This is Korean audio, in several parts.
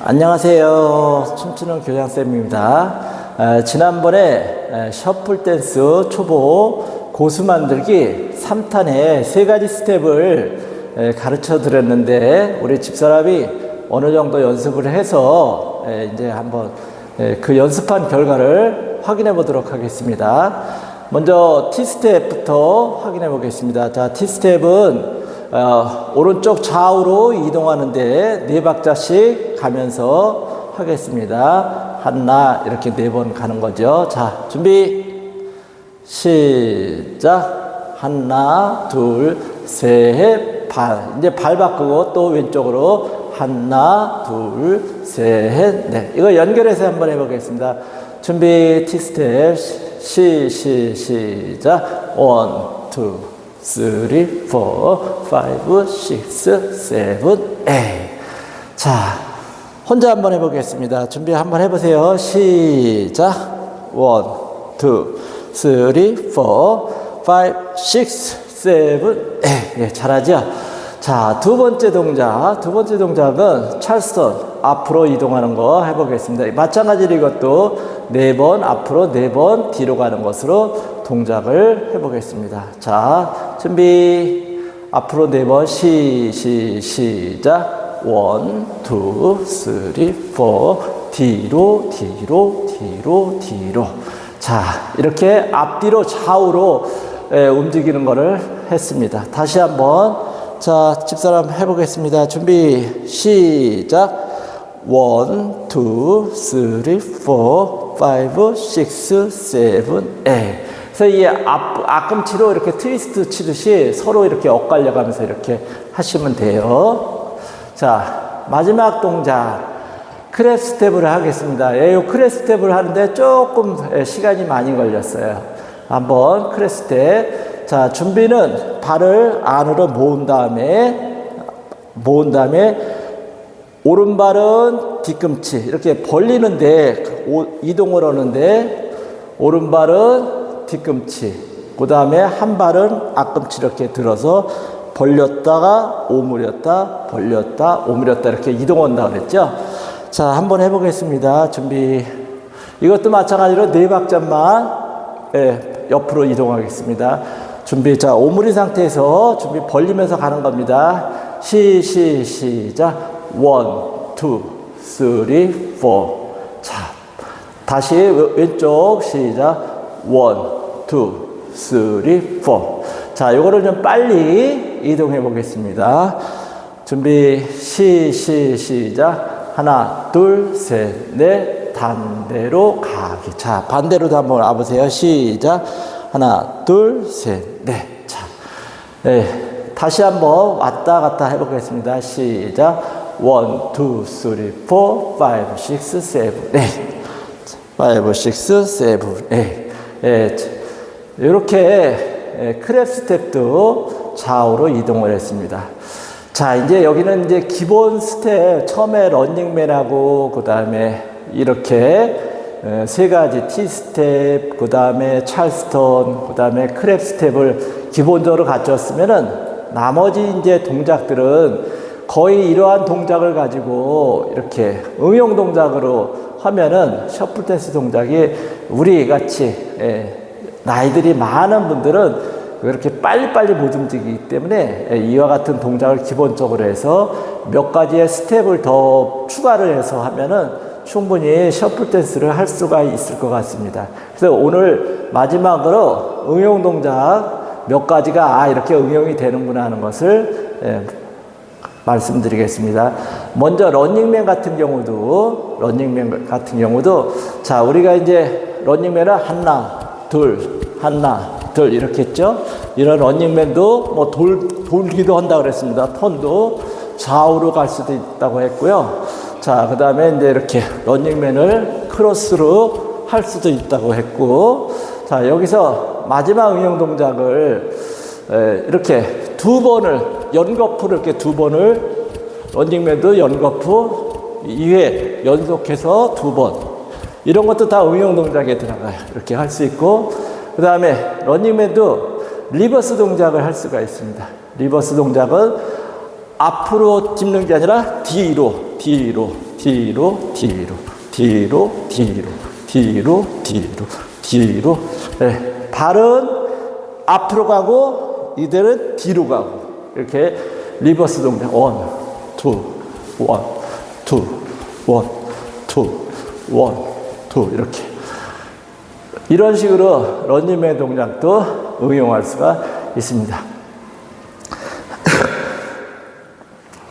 안녕하세요. 춤추는 교장쌤입니다. 지난번에 셔플 댄스 초보 고수 만들기 3탄의 3가지 스텝을 가르쳐 드렸는데 우리 집사람이 어느 정도 연습을 해서 이제 한번 그 연습한 결과를 확인해 보도록 하겠습니다. 먼저 T스텝부터 확인해 보겠습니다. 자, T스텝은 오른쪽 좌우로 이동하는데 4박자씩 가면서 하겠습니다. 하나 이렇게 4번 가는 거죠. 자, 준비 시작. 하나 둘 셋 발. 이제 발 바꾸고 또 왼쪽으로 하나 둘 셋 넷. 이거 연결해서 한번 해보겠습니다. 준비 T스텝 시작. 1 2 3, 4, 5, 6, 7, 8. 자, 혼자 한번 해보겠습니다. 준비 한번 해보세요. 시작. 1, 2, 3, 4, 5, 6, 7, 8. 예, 잘하죠? 자, 두 번째 동작은 찰스턴, 앞으로 이동하는 거 해보겠습니다. 마찬가지로 이것도 4번 앞으로 4번 뒤로 가는 것으로 동작을 해보겠습니다. 자, 준비. 앞으로 4번 시작. 1, 2, 3, 4. 뒤로. 자, 이렇게 앞뒤로 좌우로 움직이는 거를 했습니다. 다시 한번. 자, 집사람 해보겠습니다. 준비 시작. 1, 2, 3, 4, 5, 6, 7, 8. 그래서 이 앞꿈치로 이렇게 트위스트 치듯이 서로 이렇게 엇갈려 가면서 이렇게 하시면 돼요. 자, 마지막 동작. 크랩 스텝을 하겠습니다. 이 크랩 스텝을 하는데 조금 시간이 많이 걸렸어요. 한번 크랩 스텝. 자, 준비는 발을 안으로 모은 다음에 오른발은 뒤꿈치 이렇게 벌리는데 이동을 하는데 오른발은 뒤꿈치, 그 다음에 한 발은 앞꿈치 이렇게 들어서 벌렸다가 오므렸다 벌렸다 오므렸다 이렇게 이동한다 그랬죠. 자, 한번 해보겠습니다. 준비. 이것도 마찬가지로 4박자만 옆으로 이동하겠습니다. 준비. 자, 오므린 상태에서 준비 벌리면서 가는 겁니다. 시작. 1, 2, 3, 4. 자, 다시 왼쪽 시작. 1, 2, 3, 4. 자, 요거를 좀 빨리 이동해 보겠습니다. 준비, 시작. 하나, 둘, 셋, 넷, 반대로 가기. 자, 반대로도 한번 와보세요. 시작. 하나, 둘, 셋, 넷. 자, 네. 다시 한번 왔다 갔다 해보겠습니다. 시작. 1, 2, 3, 4, 5, 6, 7, 8. 5, 6, 7, 8. 예, 이렇게 크랩 스텝도 좌우로 이동을 했습니다. 자, 이제 여기는 이제 기본 스텝, 처음에 런닝맨하고, 그 다음에 이렇게 3가지 T 스텝, 그 다음에 찰스턴, 그 다음에 크랩 스텝을 기본적으로 갖췄으면은 나머지 이제 동작들은 거의 이러한 동작을 가지고 이렇게 응용 동작으로 하면은 셔플 댄스 동작이 우리 같이 나이들이 많은 분들은 그렇게 빨리빨리 못 움직이기 때문에 이와 같은 동작을 기본적으로 해서 몇 가지의 스텝을 더 추가를 해서 하면은 충분히 셔플 댄스를 할 수가 있을 것 같습니다. 그래서 오늘 마지막으로 응용 동작 몇 가지가 이렇게 응용이 되는구나 하는 것을 말씀드리겠습니다. 먼저 런닝맨 같은 경우도 자, 우리가 이제 런닝맨은 하나 둘 이렇게 했죠. 이런 런닝맨도 뭐 돌기도 한다 그랬습니다. 턴도 좌우로 갈 수도 있다고 했고요. 자, 그 다음에 이제 이렇게 런닝맨을 크로스로 할 수도 있다고 했고, 자, 여기서 마지막 응용 동작을 이렇게 2번을 연거푸를 이렇게 2번을 런닝맨도 연거푸 2회 연속해서 2번 이런 것도 다 응용 동작에 들어가요. 이렇게 할 수 있고, 그 다음에 런닝맨도 리버스 동작을 할 수가 있습니다. 리버스 동작은 앞으로 짚는 게 아니라 뒤로 뒤로, 뒤로, 뒤로, 뒤로, 뒤로, 뒤로, 뒤로. 네. 발은 앞으로 가고 이들은 뒤로 가고 이렇게 리버스 동작. 원, 투, 원, 투, 원, 투, 원, 투 이렇게. 이런 식으로 런닝맨 동작도 응용할 수가 있습니다.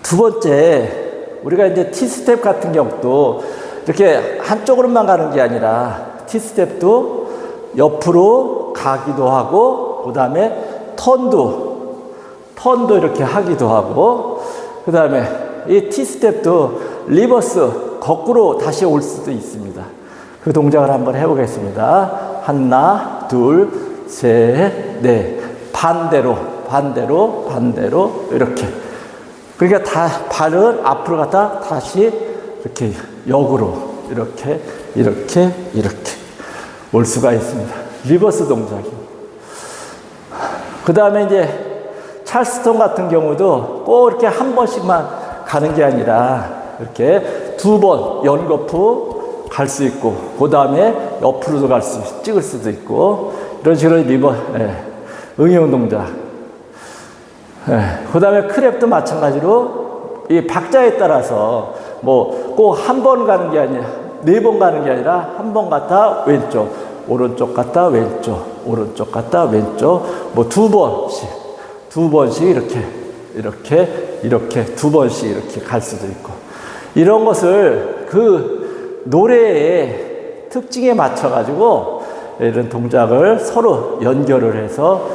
두 번째, 우리가 이제 T스텝 같은 경우도 이렇게 한쪽으로만 가는 게 아니라 T스텝도 옆으로 가기도 하고, 그 다음에 턴도 이렇게 하기도 하고, 그 다음에 이 T스텝도 리버스, 거꾸로 다시 올 수도 있습니다. 그 동작을 한번 해보겠습니다. 하나, 둘, 셋, 넷. 반대로, 반대로, 반대로, 이렇게. 그러니까 다 발은 앞으로 갔다 다시 이렇게 역으로, 이렇게, 이렇게, 이렇게 올 수가 있습니다. 리버스 동작이. 그 다음에 이제 찰스턴 같은 경우도 꼭 이렇게 한 번씩만 가는 게 아니라 이렇게 두 번 연거푸 갈 수 있고, 그 다음에 옆으로도 찍을 수도 있고, 이런 식으로 응용 동작. 그 다음에 크랩도 마찬가지로 이 박자에 따라서 뭐 꼭 한 번 가는 게 아니라 4번 가는 게 아니라 한 번 갔다 왼쪽, 오른쪽 갔다 왼쪽, 오른쪽 갔다 왼쪽, 뭐 두 번씩 이렇게 두 번씩 이렇게 갈 수도 있고, 이런 것을 그 노래의 특징에 맞춰가지고 이런 동작을 서로 연결을 해서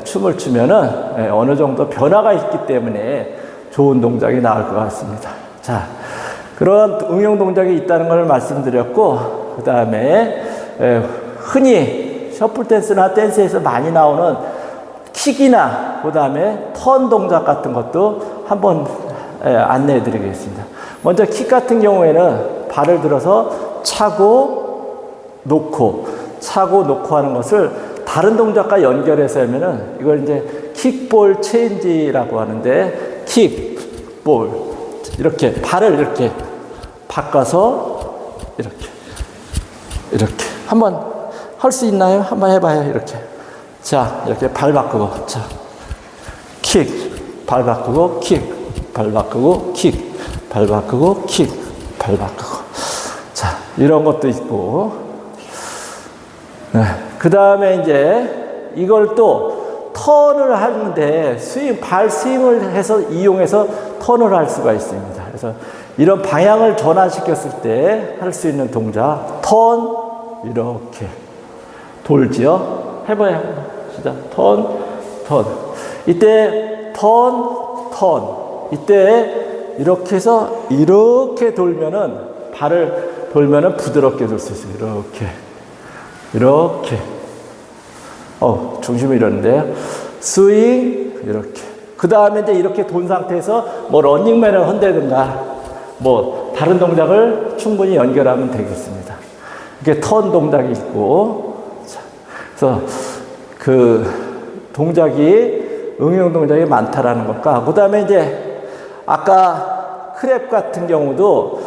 춤을 추면은 어느 정도 변화가 있기 때문에 좋은 동작이 나올 것 같습니다. 자, 그런 응용 동작이 있다는 걸 말씀드렸고, 그 다음에 흔히 셔플 댄스나 댄스에서 많이 나오는 킥이나 그 다음에 턴 동작 같은 것도 한번 안내해 드리겠습니다. 먼저 킥 같은 경우에는 발을 들어서 차고 놓고 하는 것을 다른 동작과 연결해서 하면은 이걸 이제 킥볼 체인지라고 하는데, 킥볼 이렇게 발을 이렇게 바꿔서 이렇게 한번 할 수 있나요? 한번 해봐요. 이렇게. 자, 이렇게 발 바꾸고, 자, 킥, 발 바꾸고, 킥, 발 바꾸고, 킥, 발 바꾸고, 킥, 발 바꾸고. 자, 이런 것도 있고. 네. 그 다음에 이제 이걸 또 턴을 하는데 발 스윙을 해서 이용해서 턴을 할 수가 있습니다. 그래서 이런 방향을 전환시켰을 때 할 수 있는 동작, 턴, 이렇게 돌지요. 해봐요. 진짜 턴. 이때 턴. 이때 이렇게 해서 이렇게 돌면은, 발을 돌면은 부드럽게 돌 수 있어요. 이렇게. 중심이 이러는데요. 스윙, 이렇게. 그 다음에 이제 이렇게 돈 상태에서 뭐 런닝맨을 한다든가, 뭐 다른 동작을 충분히 연결하면 되겠습니다. 이렇게 턴 동작이 있고, 자, 그래서 그 동작이, 응용 동작이 많다라는 것과, 그 다음에 이제 아까 크랩 같은 경우도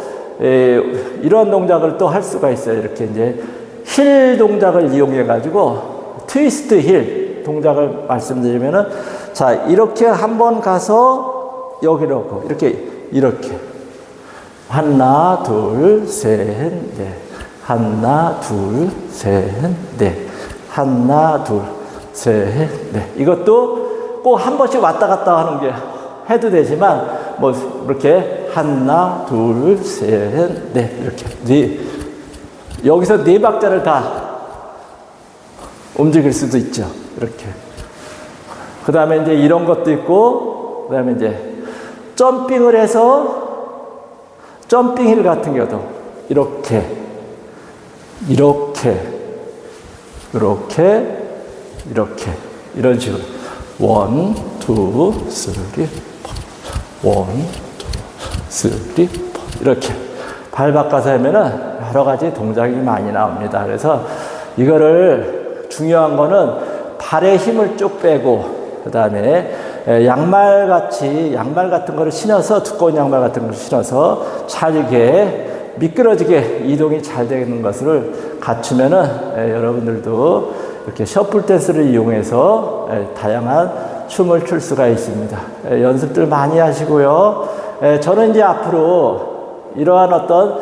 이런 동작을 또 할 수가 있어요. 이렇게 이제 힐 동작을 이용해 가지고 트위스트 힐 동작을 말씀드리면은, 자, 이렇게 한번 가서 여기로 오고, 이렇게 하나 둘 셋 넷, 하나 둘 셋 넷, 하나 둘 셋 넷. 이것도 꼭 한 번씩 왔다 갔다 하는 게 해도 되지만, 뭐 이렇게 하나 둘 셋 넷, 이렇게 여기서 4박자를 다 움직일 수도 있죠. 이렇게. 그 다음에 이제 이런 것도 있고, 그 다음에 이제 점핑을 해서, 점핑 힐 같은 경우도 이렇게 이런 식으로 1, 2, 3, 4 1, 2, 3, 4 이렇게 발 바꿔서 하면은 여러 가지 동작이 많이 나옵니다. 그래서 이거를 중요한 거는 발에 힘을 쭉 빼고, 그 다음에 양말 같은 거를 신어서, 두꺼운 양말 같은 거를 신어서 잘게 미끄러지게 이동이 잘 되는 것을 갖추면은 여러분들도 이렇게 셔플 댄스를 이용해서 다양한 춤을 출 수가 있습니다. 연습들 많이 하시고요. 저는 이제 앞으로 이러한 어떤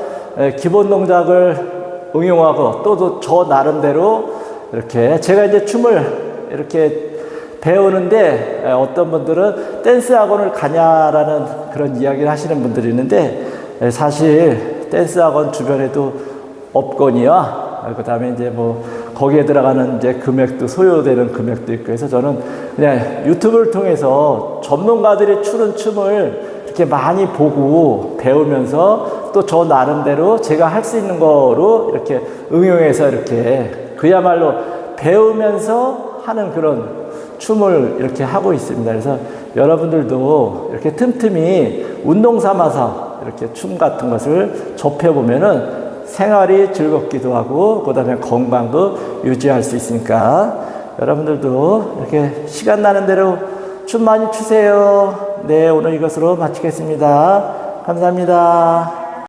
기본 동작을 응용하고 또 저 나름대로 이렇게 제가 이제 춤을 이렇게 배우는데 어떤 분들은 댄스 학원을 가냐라는 그런 이야기를 하시는 분들이 있는데 사실 댄스 학원 주변에도 없거니와 그 다음에 이제 뭐 거기에 들어가는 이제 금액도 소요되는 금액도 있고 해서 저는 그냥 유튜브를 통해서 전문가들이 추는 춤을 이렇게 많이 보고 배우면서 또 저 나름대로 제가 할 수 있는 거로 이렇게 응용해서 이렇게 그야말로 배우면서 하는 그런 춤을 이렇게 하고 있습니다. 그래서 여러분들도 이렇게 틈틈이 운동 삼아서 이렇게 춤 같은 것을 접해보면은 생활이 즐겁기도 하고 그 다음에 건강도 유지할 수 있으니까 여러분들도 이렇게 시간 나는 대로 춤 많이 추세요. 네, 오늘 이것으로 마치겠습니다. 감사합니다.